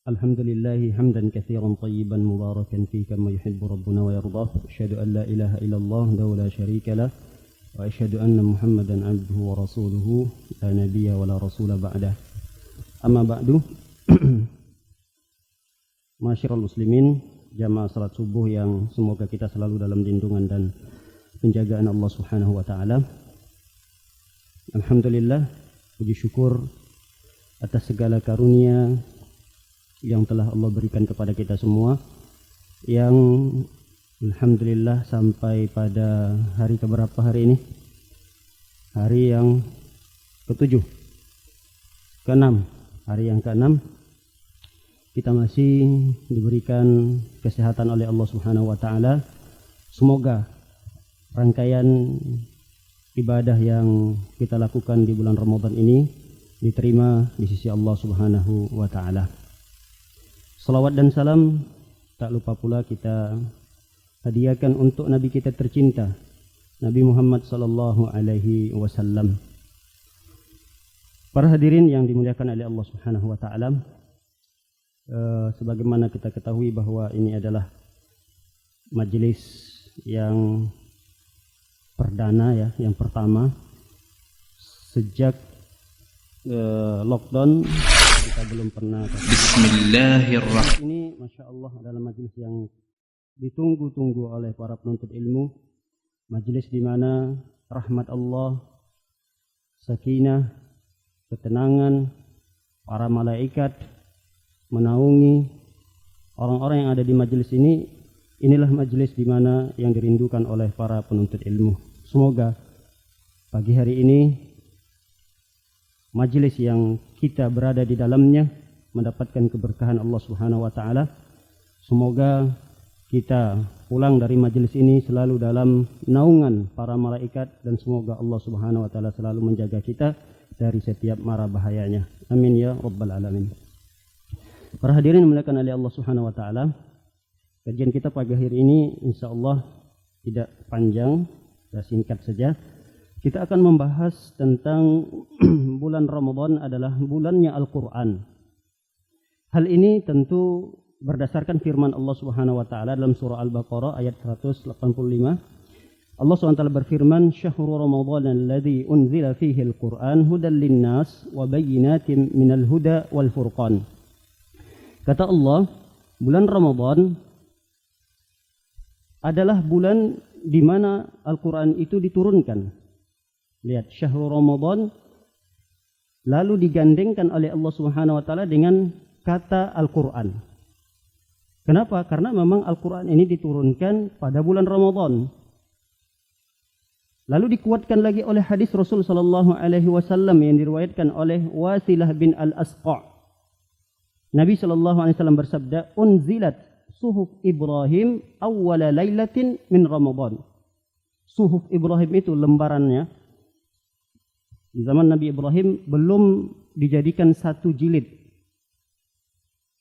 الحمد لله حمدا كثيرا طيبا مباركا فيه كما يحب ربنا ويرضاه. أشهد أن لا إله إلا الله وحده لا شريك له وأشهد أن محمدا عبده ورسوله لا نبي ولا رسول بعده. أما بعد Masyarul muslimin, jamaah salat subuh yang semoga kita selalu dalam lindungan dan penjagaan Allah Subhanahu wa taala. Alhamdulillah, puji syukur atas segala karunia yang telah Allah berikan kepada kita semua, yang alhamdulillah sampai pada hari keberapa hari ini? Hari yang ke-7, ke-6, hari yang ke-6 kita masih diberikan kesehatan oleh Allah Subhanahu wa taala. Semoga rangkaian ibadah yang kita lakukan di bulan Ramadan ini diterima di sisi Allah Subhanahu wa taala. Salawat dan salam tak lupa pula kita hadiahkan untuk Nabi kita tercinta, Nabi Muhammad sallallahu alaihi wasallam. Para hadirin yang dimuliakan oleh Allah Subhanahu wa taala, sebagaimana kita ketahui bahwa ini adalah majelis yang perdana ya, yang pertama sejak lockdown. Kita belum pernah. Bismillahirrahmanirrahim. Ini masya Allah adalah majelis yang ditunggu-tunggu oleh para penuntut ilmu, majelis di mana rahmat Allah, sakinah, ketenangan, para malaikat menaungi orang-orang yang ada di majelis ini. Inilah majelis di mana yang dirindukan oleh para penuntut ilmu. Semoga pagi hari ini majelis yang kita berada di dalamnya mendapatkan keberkahan Allah Subhanahu wa taala. Semoga kita pulang dari majelis ini selalu dalam naungan para malaikat, dan semoga Allah Subhanahu wa taala selalu menjaga kita dari setiap mara bahayanya. Amin ya rabbal alamin. Para hadirin dimuliakan oleh Allah Subhanahu wa taala, kajian kita pagi hari ini insyaallah tidak panjang, singkat saja. Kita akan membahas tentang bulan Ramadan adalah bulannya Al-Qur'an. Hal ini tentu berdasarkan firman Allah Subhanahu wa taala dalam surah Al-Baqarah ayat 185. Allah SWT berfirman, "Syahrul Ramadan alladzi unzila fihi al-Qur'an hudan lin-nas wa bayyinatin minal huda wal furqan." Kata Allah, bulan Ramadan adalah bulan di mana Al-Quran itu diturunkan. Lihat, Syahrul Ramadan lalu digandengkan oleh Allah Subhanahu wa taala dengan kata Al-Quran. Kenapa? Karena memang Al-Quran ini diturunkan pada bulan Ramadan. Lalu dikuatkan lagi oleh hadis Rasul sallallahu alaihi wasallam yang diriwayatkan oleh Wasilah bin Al-Asqa'. Nabi SAW bersabda, "Unzilat suhuf Ibrahim awwala lailatin min Ramadan." Suhuf Ibrahim itu lembarannya. Di zaman Nabi Ibrahim belum dijadikan satu jilid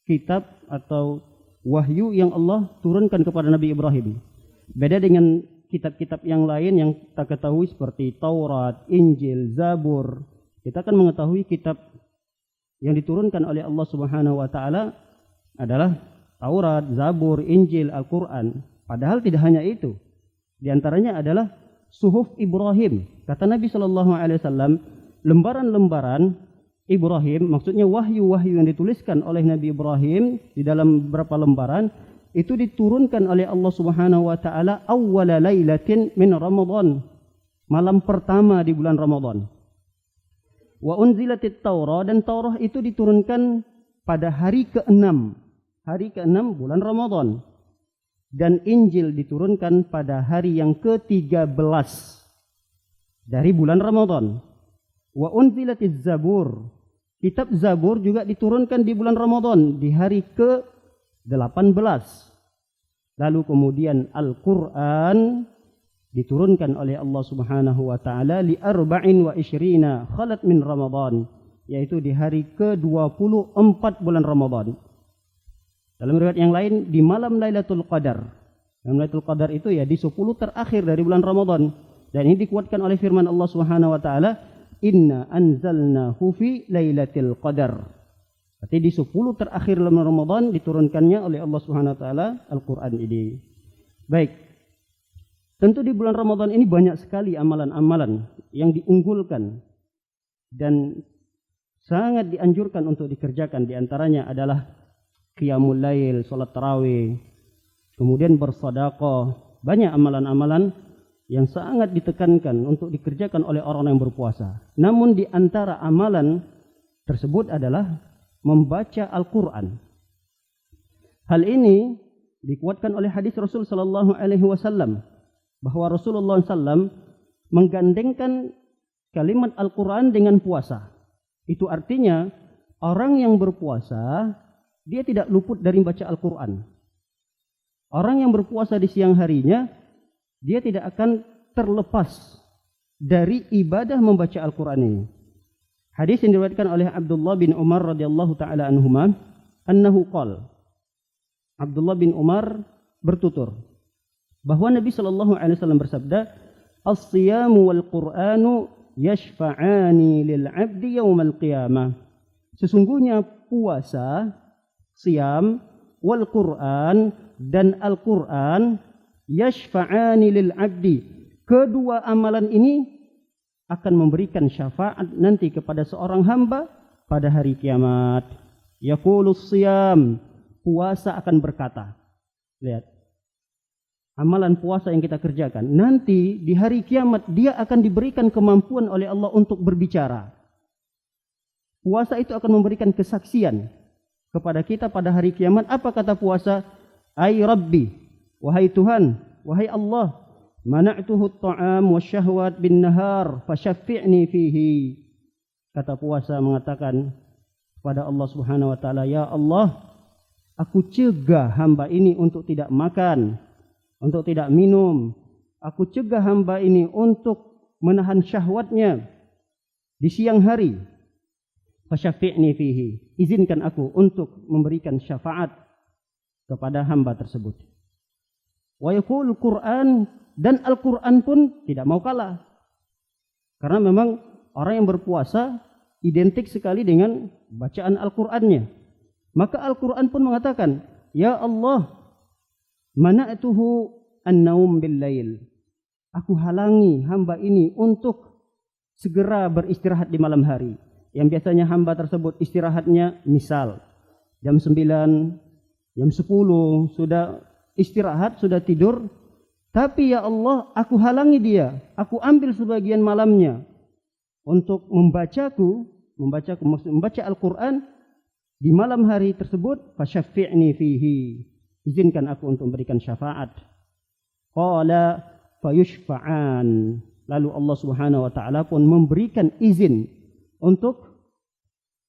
kitab atau wahyu yang Allah turunkan kepada Nabi Ibrahim. Beda dengan kitab-kitab yang lain yang kita ketahui seperti Taurat, Injil, Zabur. Kita akan mengetahui kitab yang diturunkan oleh Allah Subhanahu wa taala adalah Taurat, Zabur, Injil, Al-Quran. Padahal tidak hanya itu. Di antaranya adalah suhuf Ibrahim. Kata Nabi SAW, lembaran-lembaran Ibrahim, maksudnya wahyu-wahyu yang dituliskan oleh Nabi Ibrahim di dalam beberapa lembaran, itu diturunkan oleh Allah Subhanahu wa taala awwala lailatin min Ramadan, malam pertama di bulan Ramadan. Wa unzilatit Taurah, dan Taurah itu diturunkan pada hari ke-6. Hari ke-6 bulan Ramadan. Dan Injil diturunkan pada hari yang ke-13 dari bulan Ramadan. Wa unzilatiz Zabur. Kitab Zabur juga diturunkan di bulan Ramadan di hari ke-18. Lalu kemudian Al-Quran diturunkan oleh Allah Subhanahu wa taala li 24 khalat min Ramadan, yaitu di hari ke-24 bulan Ramadan. Dalam riwayat yang lain di malam Lailatul Qadar. Lailatul Qadar itu ya di 10 terakhir dari bulan Ramadan, dan ini dikuatkan oleh firman Allah Subhanahu wa taala, "Inna anzalnahu fi Lailatul Qadar." Berarti di 10 terakhir Ramadan diturunkannya oleh Allah Subhanahu wa taala Al-Qur'an ini. Baik. Tentu di bulan Ramadan ini banyak sekali amalan-amalan yang diunggulkan dan sangat dianjurkan untuk dikerjakan. Di antaranya adalah qiyamul lail, salat tarawih, kemudian bersedekah. Banyak amalan-amalan yang sangat ditekankan untuk dikerjakan oleh orang yang berpuasa. Namun di antara amalan tersebut adalah membaca Al-Quran. Hal ini dikuatkan oleh hadis Rasul sallallahu alaihi wasallam bahwa Rasulullah sallam menggandengkan kalimat Al-Quran dengan puasa. Itu artinya orang yang berpuasa dia tidak luput dari membaca Al-Quran. Orang yang berpuasa di siang harinya dia tidak akan terlepas dari ibadah membaca Al-Quran ini. Hadis yang diriwayatkan oleh Abdullah bin Umar radhiyallahu taala anhuma, annahu qala. Abdullah bin Umar bertutur bahwa Nabi sallallahu alaihi wasallam bersabda, "As-siyamu wal Qur'anu yashfa'ani lil 'abdi yaumal qiyamah." Sesungguhnya puasa, siam, wal Qur'an dan Al-Qur'an yashfa'ani lil 'abdi. Kedua amalan ini akan memberikan syafaat nanti kepada seorang hamba pada hari kiamat. Yaqulus siyam, puasa akan berkata. Lihat. Amalan puasa yang kita kerjakan nanti di hari kiamat dia akan diberikan kemampuan oleh Allah untuk berbicara. Puasa itu akan memberikan kesaksian kepada kita pada hari kiamat. Apa kata puasa? Ai Rabbi, wahai Tuhan, wahai Allah, mana'tuhu at-ta'am wasyahwat bin nahar fasyaffi'ni fihi. Kata puasa mengatakan kepada Allah Subhanahu wa taala, ya Allah, aku cegah hamba ini untuk tidak makan, untuk tidak minum. Aku cegah hamba ini untuk menahan syahwatnya di siang hari. Fasyaffi'ni fihi. Izinkan aku untuk memberikan syafaat kepada hamba tersebut. Wa yaqul Qur'an, dan Al-Quran pun tidak mau kalah. Karena memang orang yang berpuasa identik sekali dengan bacaan Al-Qurannya. Maka Al-Quran pun mengatakan, ya Allah, mana'tuhu an-naum bil-lail. Aku halangi hamba ini untuk segera beristirahat di malam hari. Yang biasanya hamba tersebut istirahatnya misal jam 9, jam 10 sudah istirahat, sudah tidur. Tapi ya Allah, aku halangi dia. Aku ambil sebagian malamnya untuk membaca Al-Quran di malam hari tersebut. Fasyaffi'ni fihi. Izinkan aku untuk memberikan syafaat. Qala fayushfa'an. Lalu Allah Subhanahu wa taala pun memberikan izin untuk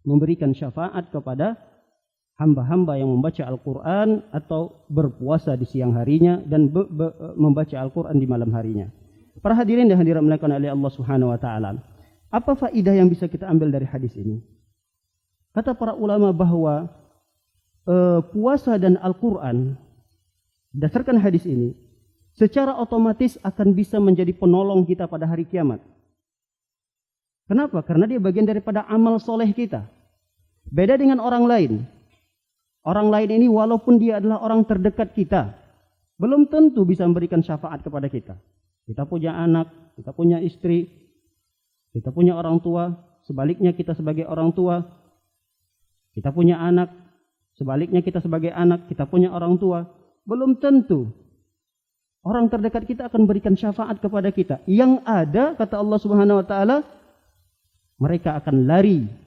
memberikan syafaat kepada hamba-hamba yang membaca Al-Quran atau berpuasa di siang harinya dan membaca Al-Quran di malam harinya. Para hadirin dan hadirat dimuliakan oleh Allah Subhanahu wa taala. Apa faedah yang bisa kita ambil dari hadis ini? Kata para ulama bahwa puasa dan Al-Quran berdasarkan hadis ini secara otomatis akan bisa menjadi penolong kita pada hari kiamat. Kenapa? Karena dia bagian daripada amal soleh kita. Beda dengan orang lain. Orang lain ini walaupun dia adalah orang terdekat kita, belum tentu bisa memberikan syafaat kepada kita. Kita punya anak, kita punya istri, kita punya orang tua, sebaliknya kita sebagai orang tua, kita punya anak, sebaliknya kita sebagai anak, kita punya orang tua. Belum tentu orang terdekat kita akan berikan syafaat kepada kita. Yang ada, kata Allah Subhanahu wa taala, mereka akan lari.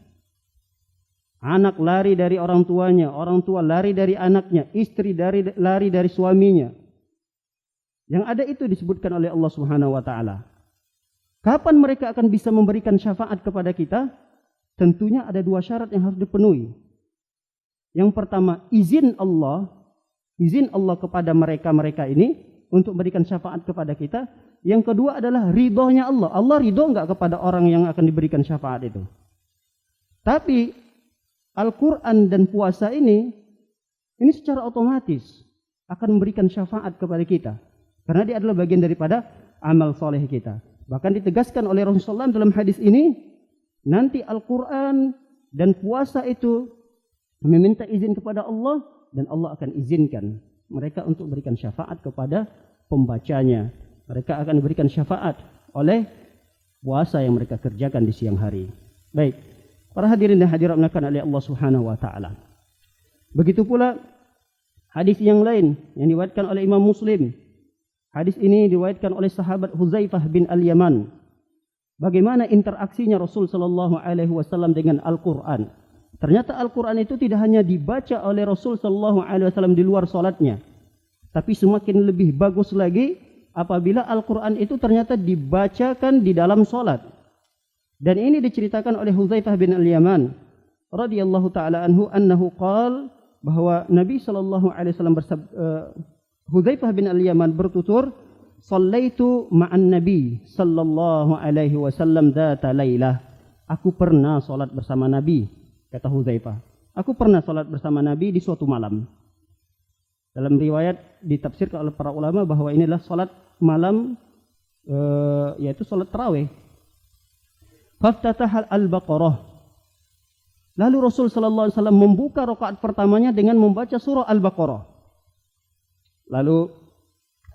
Anak lari dari orang tuanya, orang tua lari dari anaknya, istri lari dari suaminya. Yang ada itu disebutkan oleh Allah Subhanahu wa taala. Kapan mereka akan bisa memberikan syafaat kepada kita? Tentunya ada dua syarat yang harus dipenuhi. Yang pertama, izin Allah kepada mereka ini untuk memberikan syafaat kepada kita. Yang kedua adalah ridhonya Allah. Allah ridho enggak kepada orang yang akan diberikan syafaat itu? Tapi Al-Quran dan puasa ini secara otomatis akan memberikan syafaat kepada kita. Karena dia adalah bagian daripada amal soleh kita. Bahkan ditegaskan oleh Rasulullah SAW dalam hadis ini, nanti Al-Quran dan puasa itu meminta izin kepada Allah, dan Allah akan izinkan mereka untuk berikan syafaat kepada pembacanya. Mereka akan diberikan syafaat oleh puasa yang mereka kerjakan di siang hari. Baik, para hadirin dan hadirat melakukan oleh Allah Subhanahu wa taala. Begitu pula hadis yang lain yang diriwayatkan oleh Imam Muslim. Hadis ini diriwayatkan oleh sahabat Huzaifah bin Al-Yaman. Bagaimana interaksinya Rasul sallallahu alaihi wasallam dengan Al-Qur'an. Ternyata Al-Qur'an itu tidak hanya dibaca oleh Rasul sallallahu alaihi wasallam di luar salatnya, tapi semakin lebih bagus lagi apabila Al-Qur'an itu ternyata dibacakan di dalam salat. Dan ini diceritakan oleh Huzaifah bin Al-Yaman radhiyallahu taala anhu annahu qala, bahwa Nabi sallallahu alaihi wasallam Huzaifah bin Al-Yaman bertutur, "Shallaitu ma'an Nabi sallallahu alaihi wasallam dzata lailah." Aku pernah salat bersama Nabi, kata Huzaifah. Aku pernah salat bersama Nabi di suatu malam. Dalam riwayat ditafsirkan oleh para ulama bahwa inilah salat malam, yaitu salat tarawih. Faftatah al-Baqarah. Lalu Rasul sallallahu alaihi wasallam membuka rakaat pertamanya dengan membaca surah Al-Baqarah. Lalu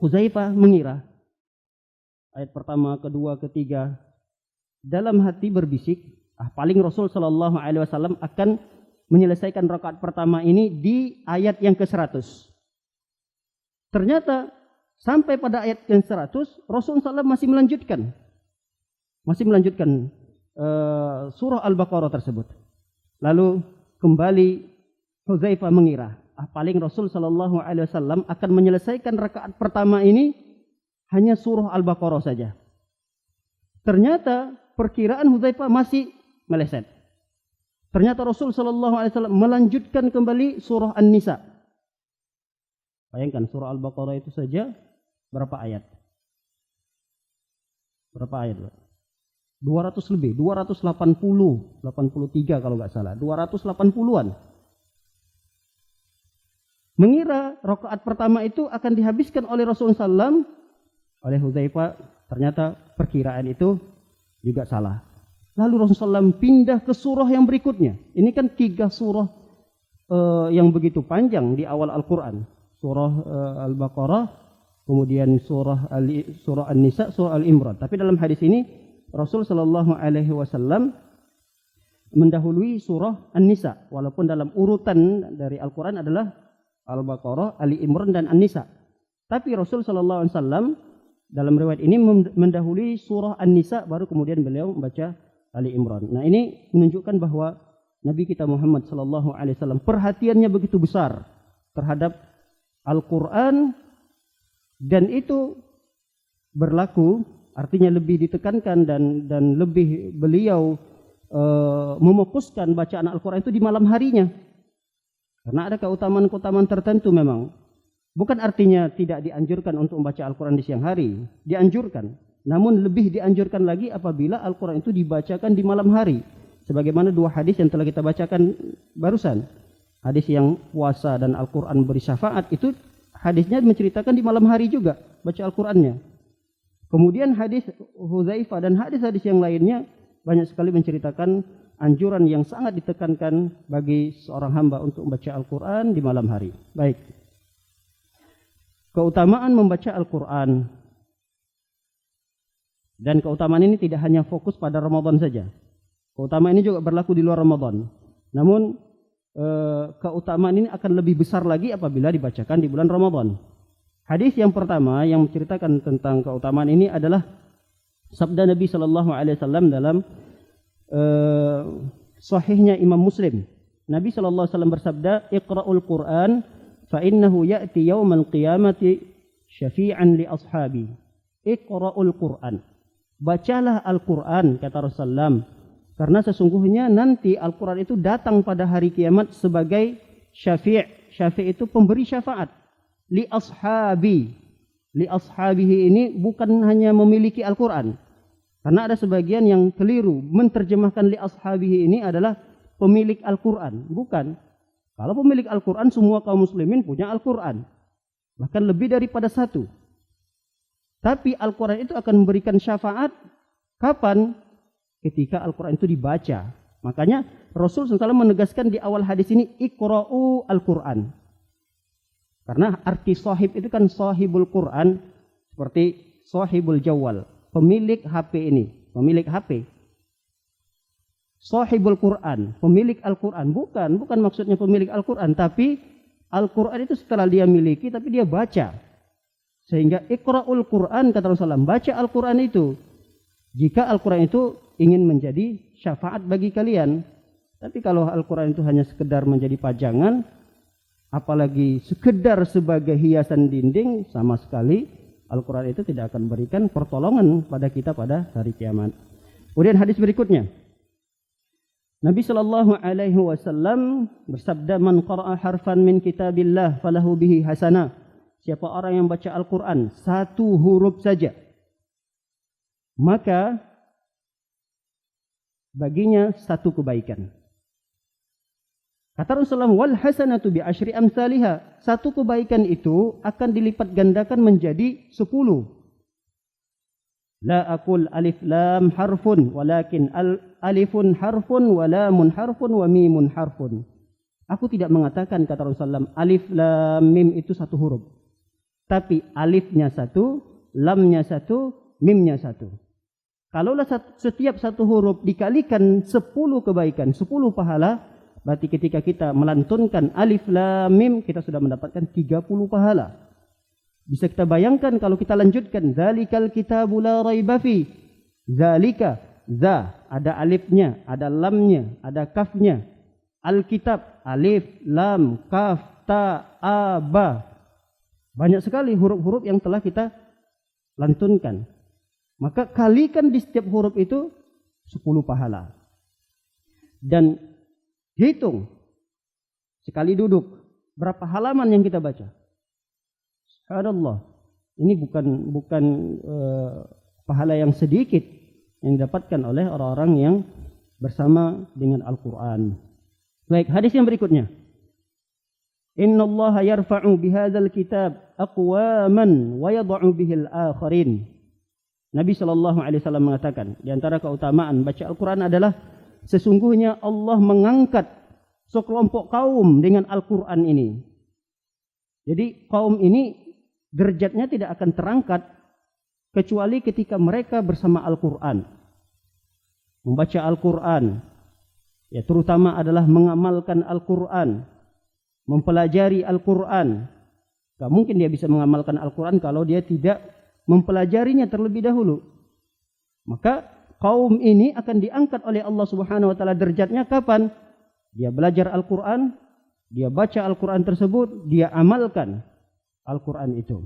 Huzaifah mengira ayat pertama, kedua, ketiga, dalam hati berbisik, paling Rasul sallallahu alaihi wasallam akan menyelesaikan rakaat pertama ini di ayat yang ke-100. Ternyata sampai pada ayat yang 100 Rasul sallallahu masih melanjutkan surah Al-Baqarah tersebut. Lalu kembali Huzaifah mengira, paling Rasul sallallahu alaihi wasallam akan menyelesaikan rakaat pertama ini hanya surah Al-Baqarah saja. Ternyata perkiraan Huzaifah masih meleset. Ternyata Rasul sallallahu alaihi wasallam melanjutkan kembali surah An-Nisa. Bayangkan surah Al-Baqarah itu saja berapa ayat? Berapa ayat, Pak? 200 lebih, 280, 83 kalau nggak salah, 280-an. Mengira rakaat pertama itu akan dihabiskan oleh Rasulullah SAW, oleh Huzaifah, ternyata perkiraan itu juga salah. Lalu Rasulullah SAW pindah ke surah yang berikutnya. Ini kan 3 surah yang begitu panjang di awal Al-Quran. Surah Al-Baqarah, kemudian surah An-Nisa, surah Al-Imran. Tapi dalam hadis ini Rasul sallallahu alaihi wasallam mendahului surah An-Nisa, walaupun dalam urutan dari Al-Quran adalah Al-Baqarah, Ali Imran dan An-Nisa. Tapi Rasul sallallahu alaihi wasallam dalam riwayat ini mendahului surah An-Nisa, baru kemudian beliau membaca Ali Imran. Nah, ini menunjukkan bahwa Nabi kita Muhammad sallallahu alaihi wasallam perhatiannya begitu besar terhadap Al-Quran, dan itu berlaku, artinya lebih ditekankan dan lebih beliau mefokuskan bacaan Al-Quran itu di malam harinya. Karena ada keutamaan-keutamaan tertentu memang. Bukan artinya tidak dianjurkan untuk membaca Al-Quran di siang hari. Dianjurkan. Namun lebih dianjurkan lagi apabila Al-Quran itu dibacakan di malam hari. Sebagaimana 2 hadis yang telah kita bacakan barusan. Hadis yang puasa dan Al-Quran beri syafaat, itu hadisnya menceritakan di malam hari juga baca Al-Qurannya. Kemudian hadis Huzaifah dan hadis-hadis yang lainnya banyak sekali menceritakan anjuran yang sangat ditekankan bagi seorang hamba untuk membaca Al-Quran di malam hari. Baik. Keutamaan membaca Al-Quran. Dan keutamaan ini tidak hanya fokus pada Ramadan saja. Keutamaan ini juga berlaku di luar Ramadan. Namun keutamaan ini akan lebih besar lagi apabila dibacakan di bulan Ramadan. Hadis yang pertama yang menceritakan tentang keutamaan ini adalah sabda Nabi sallallahu alaihi wasallam dalam sahihnya Imam Muslim. Nabi sallallahu alaihi wasallam bersabda, "Iqra'ul Qur'an fa innahu ya'ti yaumal qiyamati syafi'an li ashabi." Iqra'ul Qur'an. Bacalah Al-Qur'an, kata Rasulullah, karena sesungguhnya nanti Al-Qur'an itu datang pada hari kiamat sebagai syafi'. Syafi' itu pemberi syafaat. Li ashabi. Li ashabihi ini bukan hanya memiliki Al-Quran. Karena ada sebagian yang keliru menterjemahkan li ashabihi ini adalah pemilik Al-Quran. Bukan. Kalau pemilik Al-Quran, semua kaum muslimin punya Al-Quran. Bahkan lebih daripada 1. Tapi Al-Quran itu akan memberikan syafaat kapan? Ketika Al-Quran itu dibaca. Makanya Rasul SAW menegaskan di awal hadis ini, Iqra'u Al-Quran. Karena arti sahib itu kan sahibul Quran, seperti sahibul jawal, pemilik HP ini, pemilik HP. Sahibul Quran, pemilik Al-Quran, bukan maksudnya pemilik Al-Quran, tapi Al-Quran itu setelah dia miliki, tapi dia baca. Sehingga Iqra'ul Quran, kata Rasulullah, baca Al-Quran itu. Jika Al-Quran itu ingin menjadi syafaat bagi kalian. Tapi kalau Al-Quran itu hanya sekedar menjadi pajangan, apalagi sekedar sebagai hiasan dinding, sama sekali Al-Quran itu tidak akan berikan pertolongan pada kita pada hari kiamat. Kemudian hadis berikutnya, Nabi Shallallahu Alaihi Wasallam bersabda, "Man qara'a harfan min kitabillah falahu bihi hasanah." Siapa orang yang baca Al-Quran satu huruf saja, maka baginya satu kebaikan. Kata Rasulullah, "Wal hasanatu bi asyri amsalihha." Satu kebaikan itu akan dilipat gandakan menjadi 10. La aqul alif lam harfun, walakin alifun harfun, wa lamun harfun, wa mimun harfun. Aku tidak mengatakan, kata Rasulullah, alif lam mim itu satu huruf. Tapi alifnya satu, lamnya satu, mimnya satu. Kalaulah setiap satu huruf dikalikan 10 kebaikan, 10 pahala, berarti ketika kita melantunkan alif lam mim, kita sudah mendapatkan 30 pahala. Bisa kita bayangkan kalau kita lanjutkan, zalikal kitabu la raiba fi. Zalika, za, ada alifnya, ada lamnya, ada kafnya. Alkitab, alif, lam, kaf, ta, a, ba. Banyak sekali huruf-huruf yang telah kita lantunkan. Maka kalikan di setiap huruf itu 10 pahala. Dan hitung sekali duduk berapa halaman yang kita baca. Subhanallah, ini bukan pahala yang sedikit yang didapatkan oleh orang-orang yang bersama dengan Al-Quran. Baik, hadis yang berikutnya. Innallaha yarfa'u bihadzal kitab aqwaman wa yad'u bihil akharin. Nabi SAW mengatakan, di antara keutamaan baca Al-Quran adalah sesungguhnya Allah mengangkat sekelompok kaum dengan Al-Quran ini. Jadi kaum ini derajatnya tidak akan terangkat kecuali ketika mereka bersama Al-Quran. Membaca Al-Quran, ya terutama adalah mengamalkan Al-Quran, mempelajari Al-Quran. Gak mungkin dia bisa mengamalkan Al-Quran kalau dia tidak mempelajarinya terlebih dahulu. Maka kaum ini akan diangkat oleh Allah Subhanahu wa taala derajatnya kapan? Dia belajar Al-Quran, dia baca Al-Quran tersebut, dia amalkan Al-Quran itu.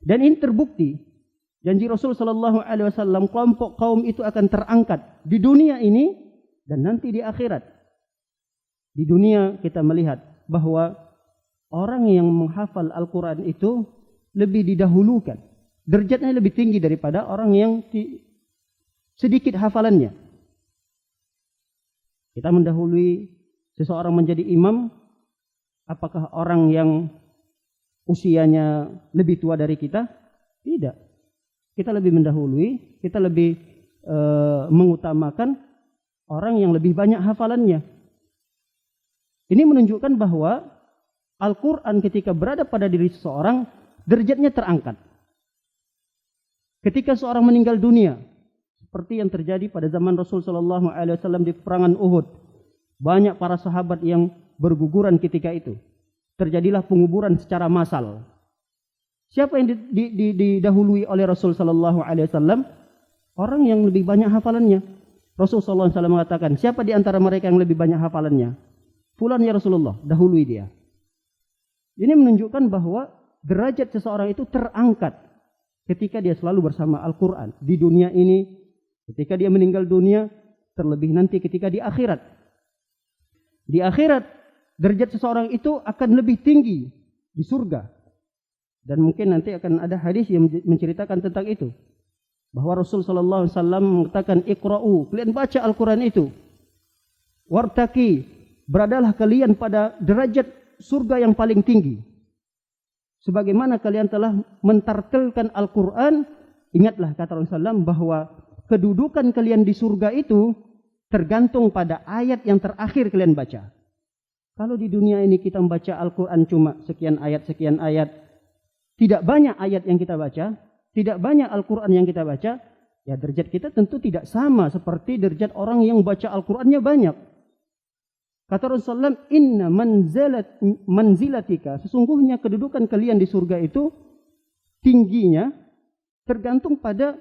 Dan ini terbukti janji Rasul sallallahu alaihi wasallam, kelompok kaum itu akan terangkat di dunia ini dan nanti di akhirat. Di dunia kita melihat bahwa orang yang menghafal Al-Quran itu lebih didahulukan. Derajatnya lebih tinggi daripada orang yang sedikit hafalannya. Kita mendahului seseorang menjadi imam, apakah orang yang usianya lebih tua dari kita? Tidak. Kita lebih mendahului, kita lebih mengutamakan orang yang lebih banyak hafalannya. Ini menunjukkan bahwa Al-Quran ketika berada pada diri seseorang, derajatnya terangkat. Ketika seorang meninggal dunia, seperti yang terjadi pada zaman Rasul sallallahu alaihi wasallam di peperangan Uhud, banyak para sahabat yang berguguran ketika itu. Terjadilah penguburan secara massal. Siapa yang didahului oleh Rasul sallallahu alaihi wasallam? Orang yang lebih banyak hafalannya. Rasul sallallahu alaihi wasallam mengatakan, siapa di antara mereka yang lebih banyak hafalannya? Fulan ya Rasulullah, dahului dia. Ini menunjukkan bahwa derajat seseorang itu terangkat ketika dia selalu bersama Al-Quran. Di dunia ini, ketika dia meninggal dunia, terlebih nanti ketika di akhirat. Di akhirat, derajat seseorang itu akan lebih tinggi di surga. Dan mungkin nanti akan ada hadis yang menceritakan tentang itu. Bahwa Rasul sallallahu alaihi wasallam mengatakan, Iqra'u, kalian baca Al-Quran itu. Wartaki, beradalah kalian pada derajat surga yang paling tinggi. Sebagaimana kalian telah mentartilkan Al-Quran, ingatlah kata Rasulullah SAW bahwa kedudukan kalian di surga itu tergantung pada ayat yang terakhir kalian baca. Kalau di dunia ini kita membaca Al-Quran cuma sekian ayat, tidak banyak ayat yang kita baca, tidak banyak Al-Quran yang kita baca, ya derajat kita tentu tidak sama seperti derajat orang yang baca Al-Qurannya banyak. Kata Rasulullah SAW, inna manzilatika, sesungguhnya kedudukan kalian di surga itu tingginya tergantung pada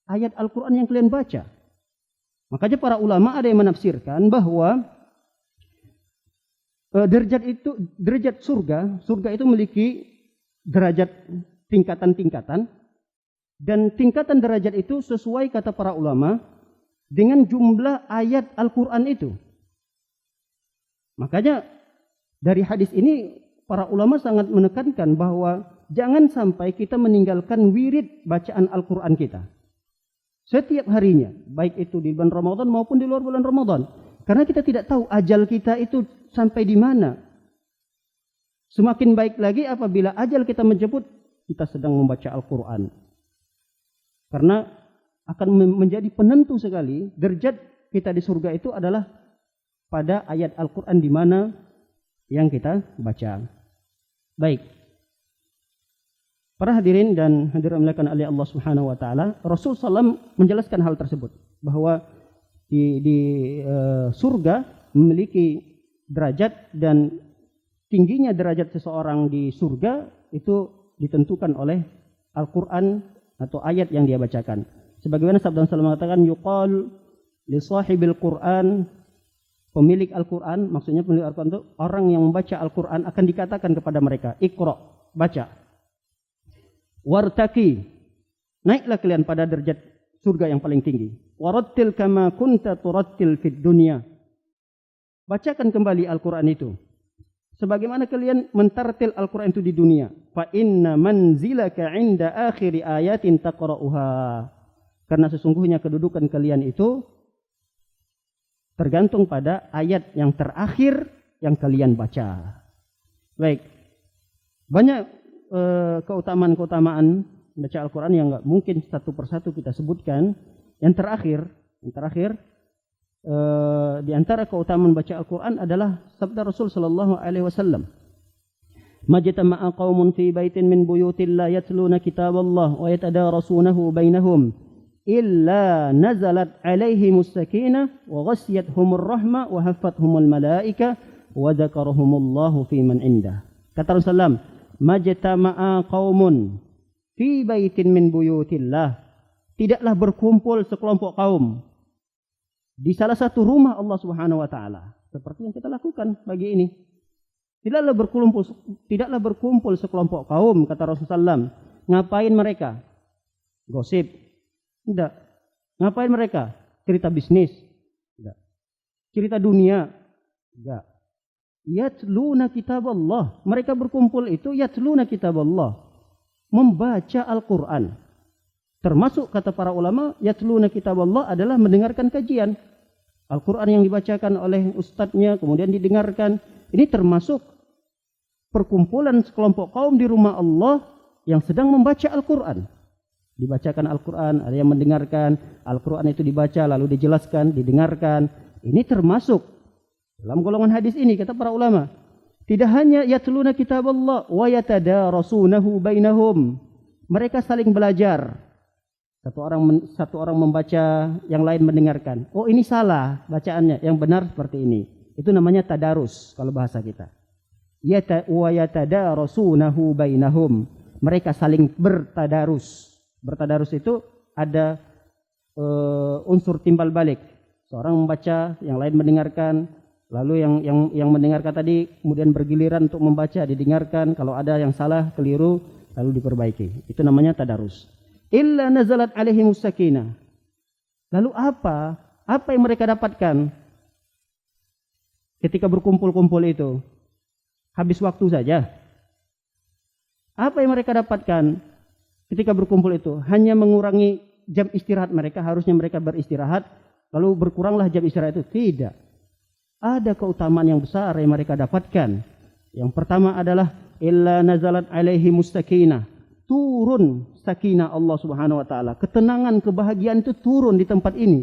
ayat Al-Quran yang kalian baca. Makanya para ulama ada yang menafsirkan bahwa derajat surga itu memiliki derajat tingkatan-tingkatan, dan tingkatan derajat itu sesuai kata para ulama dengan jumlah ayat Al-Quran itu. Makanya dari hadis ini para ulama sangat menekankan bahwa jangan sampai kita meninggalkan wirid bacaan Al-Quran kita setiap harinya, baik itu di bulan Ramadan maupun di luar bulan Ramadan. Karena kita tidak tahu ajal kita itu sampai di mana. Semakin baik lagi apabila ajal kita menjemput, kita sedang membaca Al-Quran. Karena akan menjadi penentu sekali derajat kita di surga itu adalah pada ayat Al-Quran di mana yang kita baca. Baik. Para hadirin dan hadirin dimuliakan oleh Allah Subhanahu wa taala, Rasul SAW menjelaskan hal tersebut bahwa di surga memiliki derajat, dan tingginya derajat seseorang di surga itu ditentukan oleh Al-Quran atau ayat yang dia bacakan. Sebagaimana sabda Rasulullah mengatakan, yuqal li sahibil Quran, pemilik Al-Quran, maksudnya pemilik Al-Quran itu orang yang membaca Al-Quran akan dikatakan kepada mereka, Iqra, baca. Wartaki, naiklah kalian pada derajat surga yang paling tinggi. Warattil kama kunta turattil fid dunya. Bacakan kembali Al-Quran itu sebagaimana kalian mentartil Al-Quran itu di dunia. Fa inna manzilaka 'inda akhiri ayatin taqra'uha. Karena sesungguhnya kedudukan kalian itu tergantung pada ayat yang terakhir yang kalian baca. Baik. Banyak keutamaan-keutamaan baca Al-Quran yang nggak mungkin satu persatu kita sebutkan. Yang terakhir di antara keutamaan baca Al-Quran adalah sabda Rasul sallallahu alaihi wasallam, majtama'a qaumun fi baitin min buyutillah yatluna kitaballah wa yatadarasunahu bainahum illa nazalat alaihimus sakinah wa ghasyiyatuhumur rahmah wa haffathumul malaika wa dzakarahumullahu fi man indah. Kata Rasulullah, majtama'a qaumun fi baitin min buyutillah, tidaklah berkumpul sekelompok kaum di salah satu rumah Allah Subhanahu wa taala, seperti yang kita lakukan pagi ini. Tidaklah berkumpul sekelompok kaum, kata Rasulullah SAW. Ngapain mereka? Gosip? Tidak. Ngapain mereka? Cerita bisnis? Tidak. Cerita dunia? Tidak. Yatluna kitab Allah. Mereka berkumpul itu yatluna kitab Allah, membaca Al-Quran. Termasuk kata para ulama, yatluna kitab Allah adalah mendengarkan kajian Al-Quran yang dibacakan oleh ustadznya, kemudian didengarkan. Ini termasuk perkumpulan sekelompok kaum di rumah Allah yang sedang membaca Al-Quran. Dibacakan Al-Quran, ada yang mendengarkan Al-Quran itu dibaca lalu dijelaskan, didengarkan. Ini termasuk dalam golongan hadis ini, kata para ulama. Tidak hanya yatluna kitab Allah wa yatadarasunahu bainahum, mereka saling belajar. Satu orang membaca, yang lain mendengarkan. Oh, ini salah bacaannya, yang benar seperti ini. Itu namanya tadarus kalau bahasa kita. Wa yatadarasunahu bainahum, mereka saling bertadarus. Bertadarus itu ada unsur timbal balik. Seorang membaca, yang lain mendengarkan. Lalu yang mendengarkan tadi kemudian bergiliran untuk membaca, didengarkan. Kalau ada yang salah, keliru, lalu diperbaiki. Itu namanya tadarus. Illa nazalat alaihimus sakinah. Lalu apa yang mereka dapatkan ketika berkumpul-kumpul itu? Habis waktu saja. Apa yang mereka dapatkan ketika berkumpul itu? Hanya mengurangi jam istirahat mereka. Harusnya mereka beristirahat, lalu berkuranglah jam istirahat itu. Tidak. Ada keutamaan yang besar yang mereka dapatkan. Yang pertama adalah illa nazalat alaihimus sakinah. Turun sakinah Allah Subhanahu wa taala. Ketenangan, kebahagiaan itu turun di tempat ini.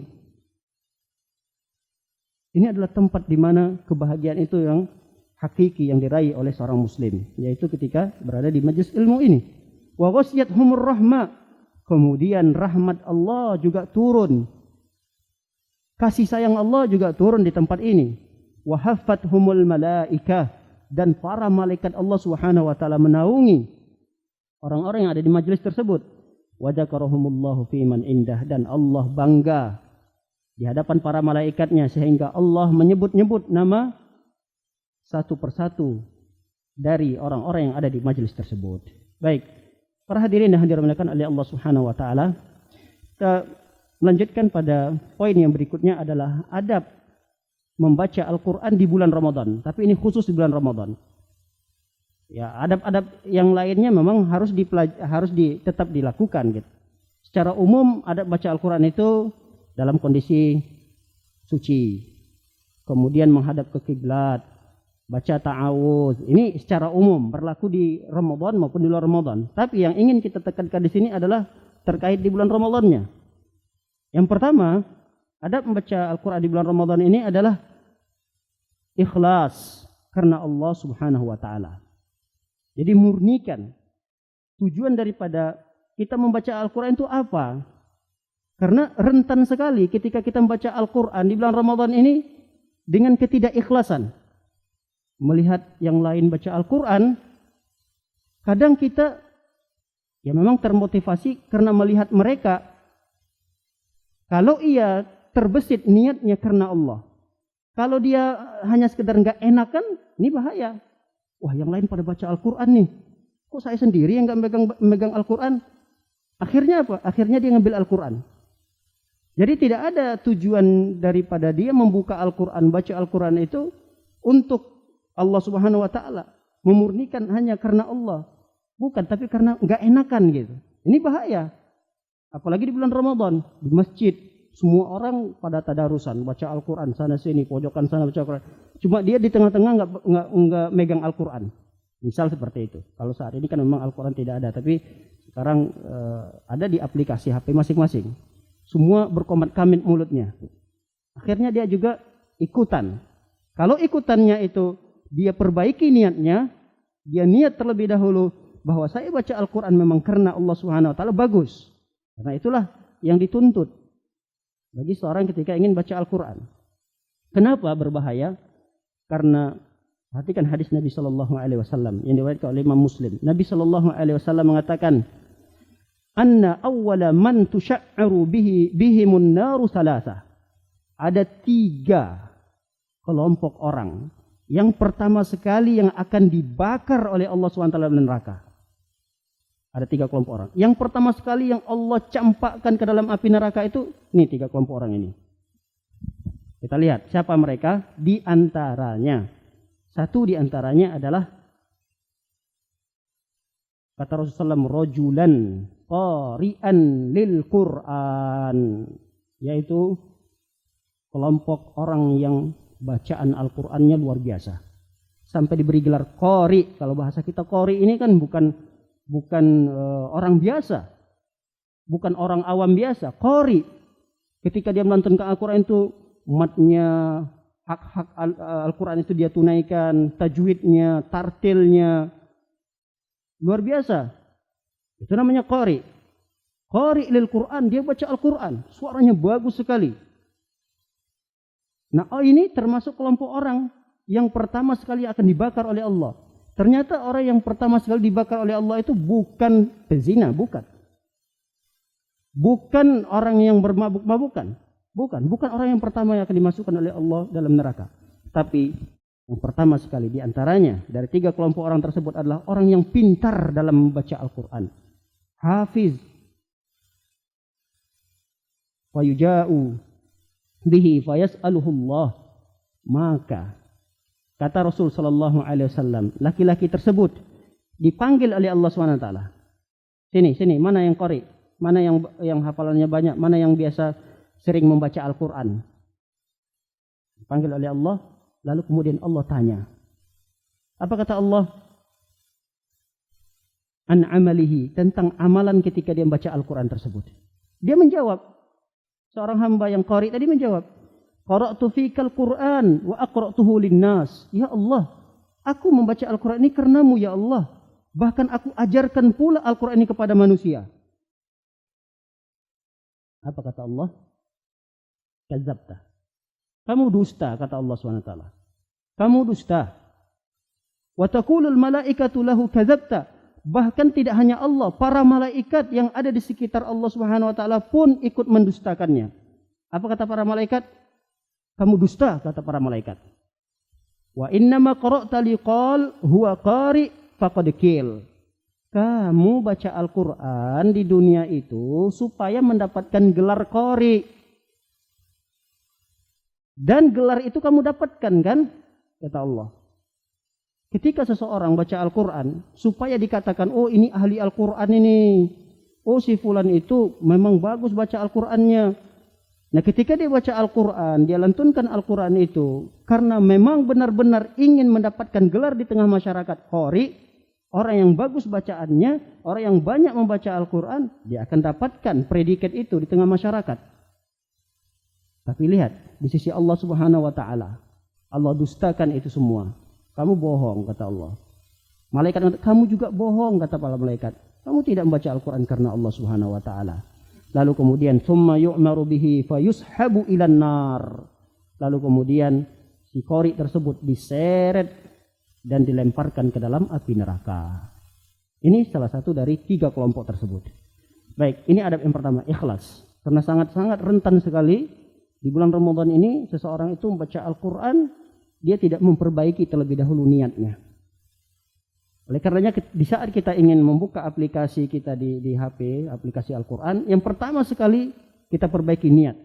Ini adalah tempat di mana kebahagiaan itu yang hakiki yang diraih oleh seorang muslim, yaitu ketika berada di majelis ilmu ini. Wa ghasyiyatuhumur rahmah, kemudian rahmat Allah juga turun. Kasih sayang Allah juga turun di tempat ini. Wa haffathumul malaikah, dan para malaikat Allah Subhanahu wa taala menaungi orang-orang yang ada di majelis tersebut. Wa dzakarahumullahu fi man indah, dan Allah bangga di hadapan para malaikatnya sehingga Allah menyebut-nyebut nama satu persatu dari orang-orang yang ada di majelis tersebut. Baik, para hadirin yang dirahmati oleh Allah Subhanahu wa taala, kita melanjutkan pada poin yang berikutnya adalah adab membaca Al-Qur'an di bulan Ramadan, tapi ini khusus di bulan Ramadan. Ya, adab-adab yang lainnya memang harus tetap dilakukan gitu. Secara umum adab baca Al-Qur'an itu dalam kondisi suci, kemudian menghadap ke kiblat, baca ta'awudz. Ini secara umum berlaku di Ramadan maupun di luar Ramadan. Tapi yang ingin kita tekankan di sini adalah terkait di bulan Ramadannya. Yang pertama, adab membaca Al-Qur'an di bulan Ramadan ini adalah ikhlas karena Allah Subhanahu wa taala. Jadi murnikan. Tujuan daripada kita membaca Al-Qur'an itu apa? Karena rentan sekali ketika kita membaca Al-Qur'an di bulan Ramadan ini dengan ketidakikhlasan. Melihat yang lain baca Al-Quran, kadang kita ya memang termotivasi karena melihat mereka. Kalau ia terbesit niatnya karena Allah, kalau dia hanya sekedar nggak enakan, ini bahaya. Wah, yang lain pada baca Al-Quran nih, kok saya sendiri yang nggak megang Al-Quran? Akhirnya apa? Akhirnya dia ngambil Al-Quran. Jadi tidak ada tujuan daripada dia membuka Al-Quran, baca Al-Quran itu untuk Allah Subhanahu wa taala, memurnikan hanya karena Allah, bukan tapi karena enggak enakan gitu. Ini bahaya. Apalagi di bulan Ramadan, di masjid semua orang pada tadarusan baca Al-Qur'an sana sini, pojokan sana baca Al-Qur'an. Cuma dia di tengah-tengah enggak megang Al-Qur'an. Misal seperti itu. Kalau saat ini kan memang Al-Qur'an tidak ada, tapi sekarang ada di aplikasi HP masing-masing. Semua berkomat-kamit mulutnya. Akhirnya dia juga ikutan. Kalau ikutannya itu dia perbaiki niatnya, dia niat terlebih dahulu bahwa saya baca Al-Quran memang karena Allah Subhanahu wa taala, bagus. Karena itulah yang dituntut bagi seorang ketika ingin baca Al-Quran. Kenapa berbahaya? Karena perhatikan hadis Nabi Shallallahu Alaihi Wasallam yang diriwayatkan oleh Imam Muslim. Nabi Shallallahu Alaihi Wasallam mengatakan, "Anna awwala man tusya'ru bihimun naru salasah." Ada 3 kelompok orang. Yang pertama sekali yang akan dibakar oleh Allah SWT dalam neraka. Ada 3 kelompok orang. Yang pertama sekali yang Allah campakkan ke dalam api neraka itu, ini 3 kelompok orang ini. Kita lihat siapa mereka. Di antaranya, satu di antaranya adalah kata Rasulullah SAW, rojulan qari'an lil Qur'an, yaitu kelompok orang yang bacaan Al-Qur'annya luar biasa. Sampai diberi gelar qari. Kalau bahasa kita qari ini kan bukan orang biasa. Bukan orang awam biasa. Qari. Ketika dia melantunkan Al-Qur'an itu matnya, hak-hak Al-Qur'an itu dia tunaikan, tajwidnya, tartilnya luar biasa. Itu namanya qari. Qari lil Qur'an, dia baca Al-Qur'an, suaranya bagus sekali. Nah, ini termasuk kelompok orang yang pertama sekali akan dibakar oleh Allah. Ternyata orang yang pertama sekali dibakar oleh Allah itu bukan pezina, bukan. Bukan orang yang bermabuk-mabukan. Bukan orang yang pertama yang akan dimasukkan oleh Allah dalam neraka. Tapi yang pertama sekali di antaranya dari 3 kelompok orang tersebut adalah orang yang pintar dalam membaca Al-Quran. Hafiz. Wa yuja'u bihi fayas'aluhullah. Maka kata Rasul sallallahu alaihi wasallam, laki-laki tersebut dipanggil oleh Allah Subhanahu wa taala. Sini, mana yang qari? Mana yang hafalannya banyak? Mana yang biasa sering membaca Al-Qur'an? Dipanggil oleh Allah, lalu kemudian Allah tanya. Apa kata Allah? An amalihi, tentang amalan ketika dia membaca Al-Qur'an tersebut. Dia menjawab. Seorang hamba yang qari tadi menjawab, qara'tu fikal Qur'an wa aqra'tuhu linnas. Ya Allah, aku membaca Al-Qur'an ini karenamu ya Allah. Bahkan aku ajarkan pula Al-Qur'an ini kepada manusia. Apa kata Allah? Kadzabta. Kamu dusta, kata Allah SWT. Kamu dusta. Wa taqulul malaikatu lahu kadzabta. Bahkan tidak hanya Allah, para malaikat yang ada di sekitar Allah Subhanahu wa taala pun ikut mendustakannya. Apa kata para malaikat? Kamu dusta, kata para malaikat. Wa innama qara'ta liqal huwa qari faqad qil. Kamu baca Al-Quran di dunia itu supaya mendapatkan gelar qari. Dan gelar itu kamu dapatkan kan? Kata Allah. Ketika seseorang baca Al-Quran, supaya dikatakan, oh ini ahli Al-Quran ini. Oh si fulan itu memang bagus baca Al-Qurannya. Nah ketika dia baca Al-Quran, dia lantunkan Al-Quran itu. Karena memang benar-benar ingin mendapatkan gelar di tengah masyarakat qari. Orang yang bagus bacaannya, orang yang banyak membaca Al-Quran, dia akan dapatkan predikat itu di tengah masyarakat. Tapi lihat, di sisi Allah Subhanahu wa ta'ala, Allah dustakan itu semua. Kamu bohong, kata Allah. Malaikat, kamu juga bohong, kata para malaikat. Kamu tidak membaca Al-Quran karena Allah Subhanahu wa ta'ala. Lalu kemudian, thumma yu'maru bihi fayushabu ilan nar. Lalu kemudian, si qari tersebut diseret dan dilemparkan ke dalam api neraka. Ini salah satu dari 3 kelompok tersebut. Baik, ini adab yang pertama, ikhlas. Karena sangat-sangat rentan sekali di bulan Ramadan ini seseorang itu membaca Al-Quran, dia tidak memperbaiki terlebih dahulu niatnya. Oleh karenanya di saat kita ingin membuka aplikasi kita di HP, aplikasi Al-Quran, yang pertama sekali kita perbaiki niat.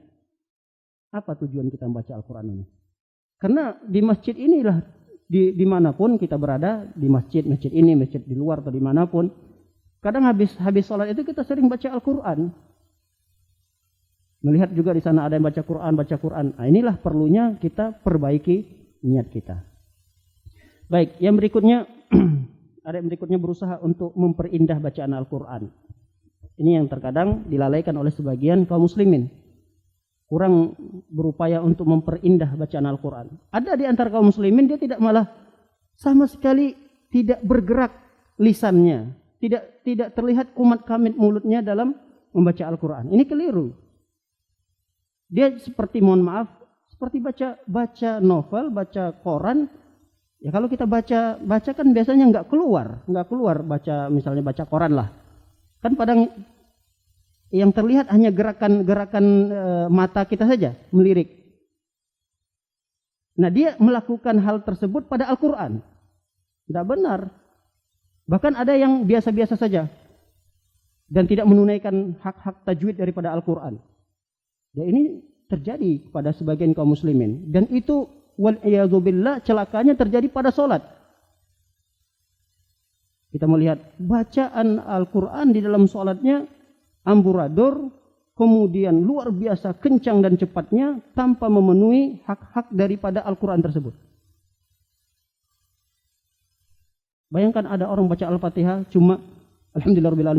Apa tujuan kita membaca Al-Quran ini? Karena di masjid inilah, dimanapun kita berada, di masjid ini, masjid di luar atau dimanapun, kadang habis sholat itu kita sering baca Al-Quran. Melihat juga di sana ada yang baca Quran. Nah, inilah perlunya kita perbaiki niat kita. Baik, yang berikutnya ada yang berikutnya berusaha untuk memperindah bacaan Al-Quran. Ini yang terkadang dilalaikan oleh sebagian kaum muslimin. Kurang berupaya untuk memperindah bacaan Al-Quran. Ada di antara kaum muslimin dia tidak malah sama sekali tidak bergerak lisannya. Tidak terlihat kumat kamit mulutnya dalam membaca Al-Quran. Ini keliru. Dia seperti, mohon maaf, seperti baca novel, baca koran. Ya kalau kita baca kan biasanya nggak keluar baca, misalnya baca koran lah. Kan padang yang terlihat hanya gerakan mata kita saja melirik. Nah dia melakukan hal tersebut pada Al-Quran. Tidak benar. Bahkan ada yang biasa-biasa saja dan tidak menunaikan hak-hak tajwid daripada Al-Quran. Ya ini terjadi pada sebagian kaum muslimin. Dan itu wal'iyadzubillah celakanya terjadi pada sholat. Kita melihat bacaan Al-Quran di dalam sholatnya amburadul, kemudian luar biasa kencang dan cepatnya tanpa memenuhi hak-hak daripada Al-Quran tersebut. Bayangkan ada orang baca Al-Fatihah cuma Alhamdulillahirabbil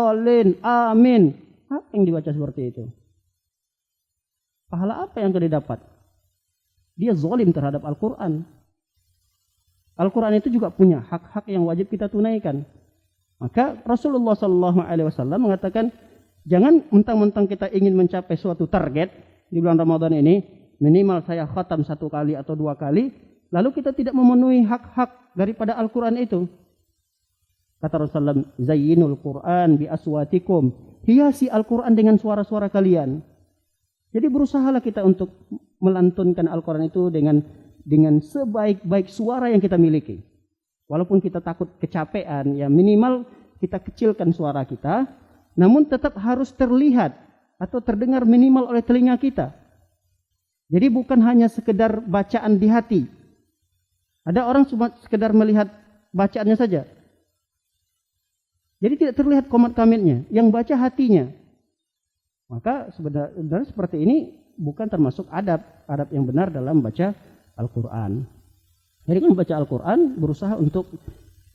alamin amin. Apa yang dibaca seperti itu? Pahala apa yang dia dapat? Dia zalim terhadap Al-Quran. Al-Quran itu juga punya hak-hak yang wajib kita tunaikan. Maka Rasulullah SAW mengatakan, jangan mentang-mentang kita ingin mencapai suatu target di bulan Ramadan ini, minimal saya khatam 1 kali atau 2 kali, lalu kita tidak memenuhi hak-hak daripada Al-Quran itu. Kata Rasulullah, zayyinul Quran bi aswatikum, hiasi Al-Quran dengan suara-suara kalian. Jadi berusahalah kita untuk melantunkan Al-Quran itu dengan sebaik-baik suara yang kita miliki. Walaupun kita takut kecapean, ya minimal kita kecilkan suara kita, namun tetap harus terlihat atau terdengar minimal oleh telinga kita. Jadi bukan hanya sekedar bacaan di hati. Ada orang cuma sekedar melihat bacaannya saja. Jadi tidak terlihat komat kamitnya, yang baca hatinya. Maka sebenarnya seperti ini bukan termasuk adab yang benar dalam baca Al-Quran. Jadi kan membaca Al-Quran berusaha untuk